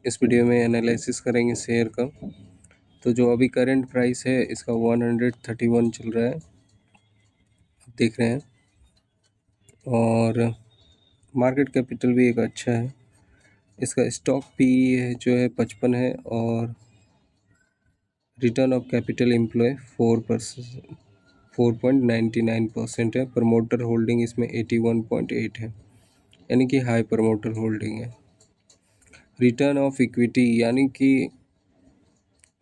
इस वीडियो में एनालिसिस करेंगे शेयर का। तो जो अभी करंट प्राइस है इसका 131 चल रहा है, आप देख रहे हैं। और मार्केट कैपिटल भी एक अच्छा है। इसका स्टॉक पी है जो है 55 है, और रिटर्न ऑफ कैपिटल एम्प्लॉय 4.99% है। प्रमोटर होल्डिंग इसमें 81.8 है, यानी कि हाई प्रमोटर होल्डिंग है। रिटर्न ऑफ इक्विटी यानी कि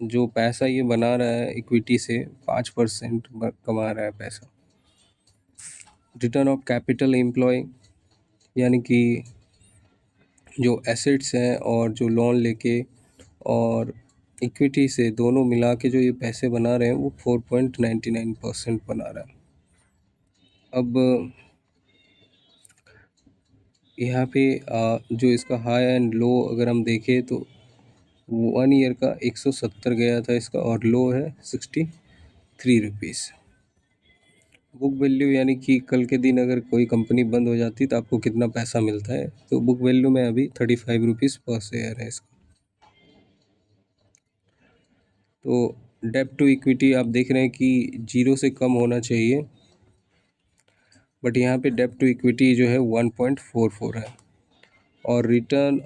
जो पैसा ये बना रहा है इक्विटी से 5% कमा रहा है पैसा। रिटर्न ऑफ कैपिटल एम्प्लॉय यानी कि जो एसेट्स हैं और जो लोन लेके और इक्विटी से दोनों मिला के जो ये पैसे बना रहे हैं वो 4.99% बना रहा है। अब यहाँ पे जो इसका हाई एंड लो अगर हम देखें तो 1 ईयर का 170 गया था इसका, और लो है 63 रुपीज़। बुक वैल्यू यानी कि कल के दिन अगर कोई कंपनी बंद हो जाती तो आपको कितना पैसा मिलता है, तो बुक वैल्यू में अभी 35 रुपीज़ पर शेयर है इसका। तो डेब्ट टू इक्विटी आप देख रहे हैं कि 0 से कम होना चाहिए, बट यहाँ पे डेब्ट टू इक्विटी जो है 1.44 है। और return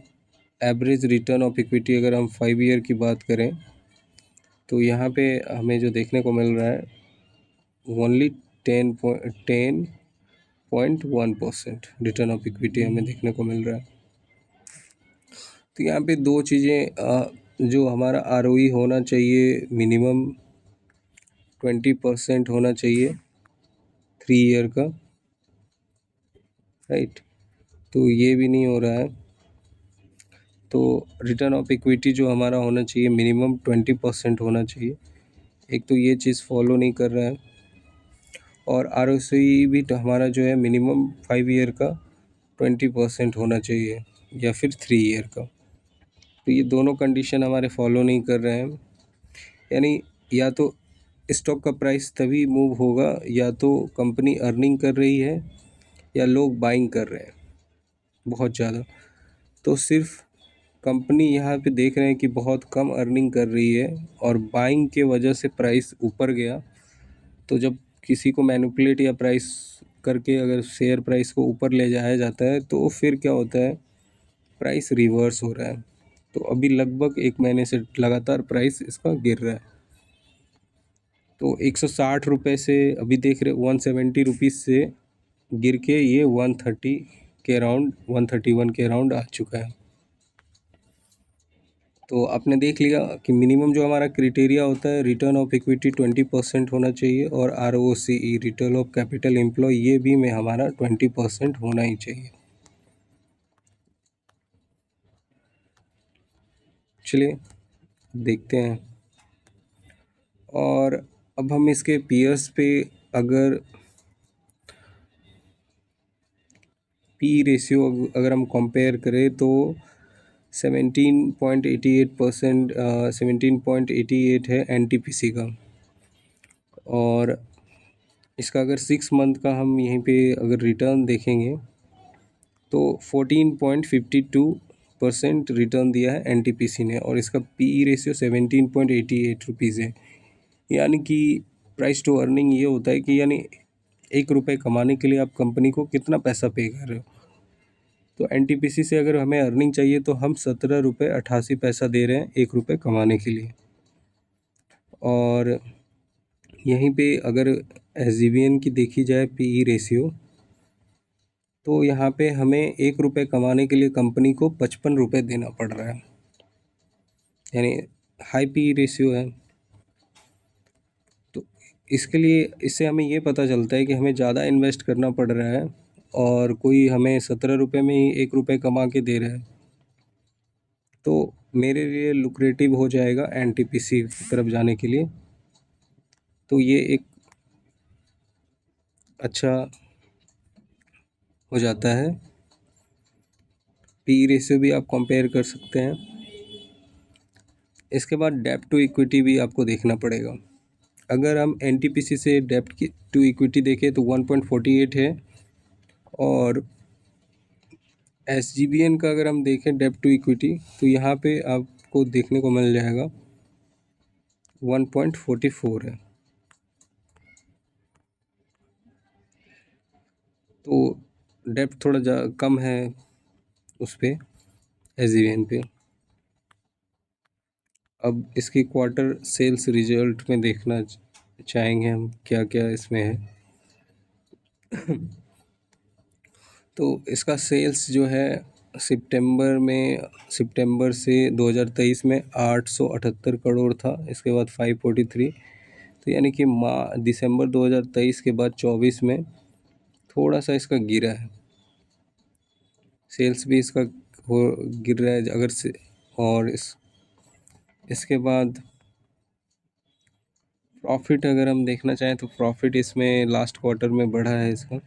average return of equity अगर हम 5 ईयर की बात करें तो यहाँ पे हमें जो देखने को मिल रहा है ओनली 10.1% रिटर्न ऑफ इक्विटी हमें देखने को मिल रहा है। तो यहाँ पे दो चीज़ें, जो हमारा आरओई होना चाहिए मिनिमम 20% होना चाहिए 3 ईयर का, राइट। तो ये भी नहीं हो रहा है। तो रिटर्न ऑफ इक्विटी जो हमारा होना चाहिए मिनिमम 20% होना चाहिए, एक तो ये चीज़ फॉलो नहीं कर रहा है। और आरओसी भी तो हमारा जो है मिनिमम 5 ईयर का 20% होना चाहिए, या फिर 3 ईयर का। तो ये दोनों कंडीशन हमारे फॉलो नहीं कर रहे हैं। यानी या तो स्टॉक का प्राइस तभी मूव होगा या तो कंपनी अर्निंग कर रही है या लोग बाइंग कर रहे हैं बहुत ज़्यादा। तो सिर्फ कंपनी यहाँ पे देख रहे हैं कि बहुत कम अर्निंग कर रही है और बाइंग के वजह से प्राइस ऊपर गया। तो जब किसी को मैनिपुलेट या प्राइस करके अगर शेयर प्राइस को ऊपर ले जाया जाता है तो फिर क्या होता है, प्राइस रिवर्स हो रहा है। तो अभी लगभग 1 महीने से लगातार प्राइस इसका गिर रहा है। तो 160 रुपये से अभी देख रहे 170 रुपीज़ से गिर के ये 130 के अराउंड 131 के अराउंड आ चुका है। तो आपने देख लिया कि मिनिमम जो हमारा क्राइटेरिया होता है रिटर्न ऑफ इक्विटी 20% होना चाहिए, और ROCE return of capital employ ये भी में हमारा 20% होना ही चाहिए। चलिए देखते हैं। और अब हम इसके पीयर्स पे अगर पी रेशियो अगर हम कंपेयर करें तो 17.88% 17.88 है एनटीपीसी का। और इसका अगर 6 मंथ का हम यहीं पे अगर रिटर्न देखेंगे तो 14.52% रिटर्न दिया है एनटीपीसी ने, और इसका पीई रेशियो 17.88 रुपीज़ है। यानी कि प्राइस टू अर्निंग ये होता है कि यानी 1 रुपये कमाने के लिए आप कंपनी को कितना पैसा पे कर रहे हो। तो एनटीपीसी से अगर हमें अर्निंग चाहिए तो हम 17.88 रुपये दे रहे हैं 1 रुपये कमाने के लिए। और यहीं पे अगर एसजीवीएन की देखी जाए पीई रेशियो, तो यहाँ पे हमें 1 रुपये कमाने के लिए कंपनी को 55 रुपये देना पड़ रहा है, यानी हाई पी रेशियो है। तो इसके लिए इससे हमें ये पता चलता है कि हमें ज़्यादा इन्वेस्ट करना पड़ रहा है और कोई हमें 17 रुपये में ही 1 रुपये कमा के दे रहा है। तो मेरे लिए लुक्रेटिव हो जाएगा एनटीपीसी की तरफ जाने के लिए। तो ये एक अच्छा हो जाता है। पी रेशियो भी आप कंपेयर कर सकते हैं। इसके बाद डेब्ट टू इक्विटी भी आपको देखना पड़ेगा। अगर हम एनटीपीसी से डेब्ट की टू इक्विटी देखें तो 1.48 है, और SGBN का अगर हम देखें डेब्ट टू इक्विटी, तो यहाँ पे आपको देखने को मिल जाएगा 1.44 है। तो डेब्ट थोड़ा कम है उस पे, SGBN पे। अब इसकी क्वार्टर सेल्स रिजल्ट में देखना चाहेंगे हम क्या क्या इसमें है। तो इसका सेल्स जो है सितंबर से 2023 में 878 करोड़ था, इसके बाद 543। तो यानी कि दिसंबर 2023 के बाद 24 में थोड़ा सा इसका गिरा है, सेल्स भी इसका गिर रहा है अगर से। और इसके बाद प्रॉफिट अगर हम देखना चाहें तो प्रॉफिट इसमें लास्ट क्वार्टर में बढ़ा है इसका।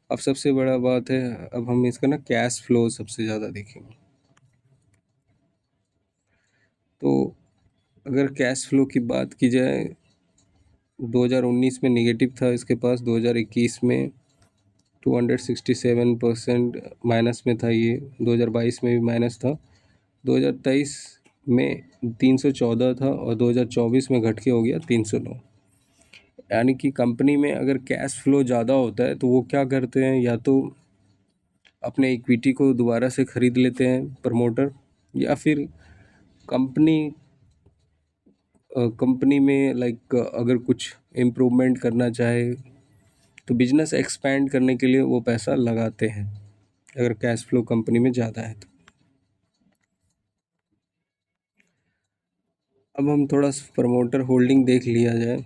अब सबसे बड़ा बात है, अब हम इसका ना कैश फ्लो सबसे ज़्यादा देखेंगे। तो अगर कैश फ्लो की बात की जाए, 2019 में नेगेटिव था इसके पास, 2021 में 267% माइनस में था ये, 2022 में भी माइनस था, 2023 में 314 था और 2024 में घट के हो गया 309। यानी कि कंपनी में अगर कैश फ्लो ज़्यादा होता है तो वो क्या करते हैं, या तो अपने इक्विटी को दोबारा से ख़रीद लेते हैं प्रमोटर, या फिर कंपनी में अगर कुछ इम्प्रूवमेंट करना चाहे तो बिजनेस एक्सपेंड करने के लिए वो पैसा लगाते हैं, अगर कैश फ्लो कंपनी में ज़्यादा है तो। अब हम थोड़ा प्रमोटर होल्डिंग देख लिया जाए,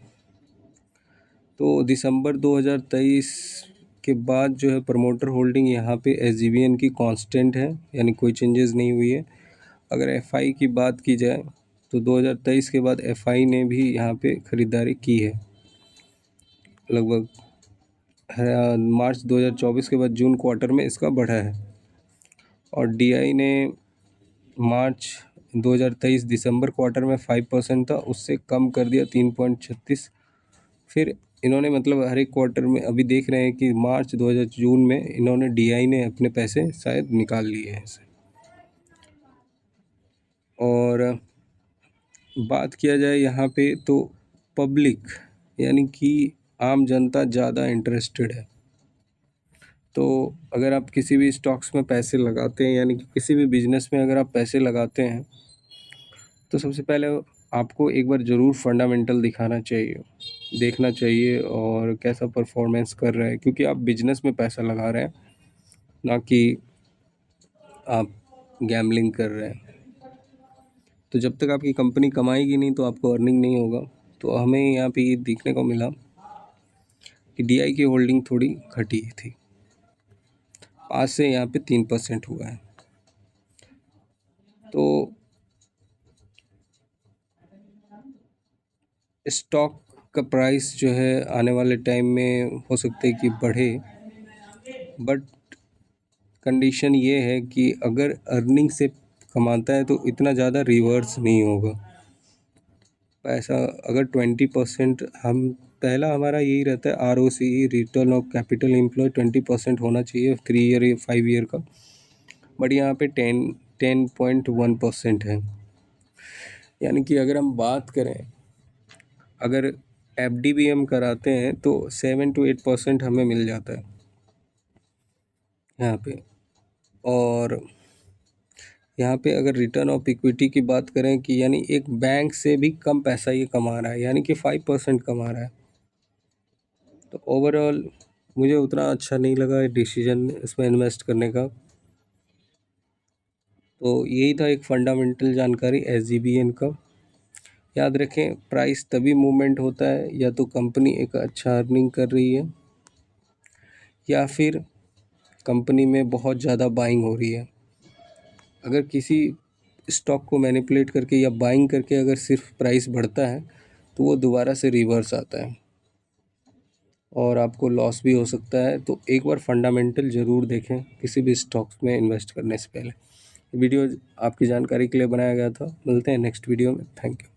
तो दिसंबर 2023 के बाद जो है प्रमोटर होल्डिंग यहाँ पे SGBN की कांस्टेंट है, यानी कोई चेंजेस नहीं हुई है। अगर FI की बात की जाए तो 2023 के बाद FI ने भी यहाँ पे ख़रीदारी की है, लगभग मार्च 2024 के बाद जून क्वार्टर में इसका बढ़ा है। और DI ने मार्च 2023 दिसंबर क्वार्टर में 5% था, उससे कम कर दिया 3.36। फिर इन्होंने मतलब हर एक क्वार्टर में अभी देख रहे हैं कि मार्च 2000 जून में इन्होंने DI ने अपने पैसे शायद निकाल लिए हैं इसे। और बात किया जाए यहाँ पे तो पब्लिक यानी कि आम जनता ज़्यादा इंटरेस्टेड है। तो अगर आप किसी भी स्टॉक्स में पैसे लगाते हैं, यानी कि किसी भी बिजनेस में अगर आप पैसे लगाते हैं, तो सबसे पहले आपको एक बार ज़रूर फंडामेंटल देखना चाहिए और कैसा परफॉर्मेंस कर रहा है, क्योंकि आप बिजनेस में पैसा लगा रहे हैं, ना कि आप गैम्बलिंग कर रहे हैं। तो जब तक आपकी कंपनी कमाएगी नहीं तो आपको अर्निंग नहीं होगा। तो हमें यहाँ पे ये देखने को मिला कि DI की होल्डिंग थोड़ी घटी थी, 5 से यहाँ पे 3% हुआ है। तो स्टॉक का प्राइस जो है आने वाले टाइम में हो सकता है कि बढ़े, बट कंडीशन ये है कि अगर अर्निंग से कमाता है तो इतना ज़्यादा रिवर्स नहीं होगा पैसा। अगर 20% पहला हमारा यही रहता है, ROCE return of capital employ 20% होना चाहिए 3 ईयर या 5 ईयर का, बट यहाँ पे 10.1% है। यानी कि अगर हम बात करें, अगर FD भी हम कराते हैं तो 7 to 8% हमें मिल जाता है यहाँ पे। और यहाँ पे अगर रिटर्न ऑफ इक्विटी की बात करें कि यानी एक बैंक से भी कम पैसा ये कमा रहा है, यानी कि 5% कमा रहा है। तो ओवरऑल मुझे उतना अच्छा नहीं लगा डिसीजन इसमें इन्वेस्ट करने का। तो यही था एक फंडामेंटल जानकारी SGBN का। याद रखें, प्राइस तभी मूवमेंट होता है या तो कंपनी एक अच्छा अर्निंग कर रही है, या फिर कंपनी में बहुत ज़्यादा बाइंग हो रही है। अगर किसी स्टॉक को मैनिपुलेट करके या बाइंग करके अगर सिर्फ प्राइस बढ़ता है तो वो दोबारा से रिवर्स आता है और आपको लॉस भी हो सकता है। तो एक बार फंडामेंटल ज़रूर देखें किसी भी स्टॉक्स में इन्वेस्ट करने से पहले। वीडियो आपकी जानकारी के लिए बनाया गया था। मिलते हैं नेक्स्ट वीडियो में। Thank you.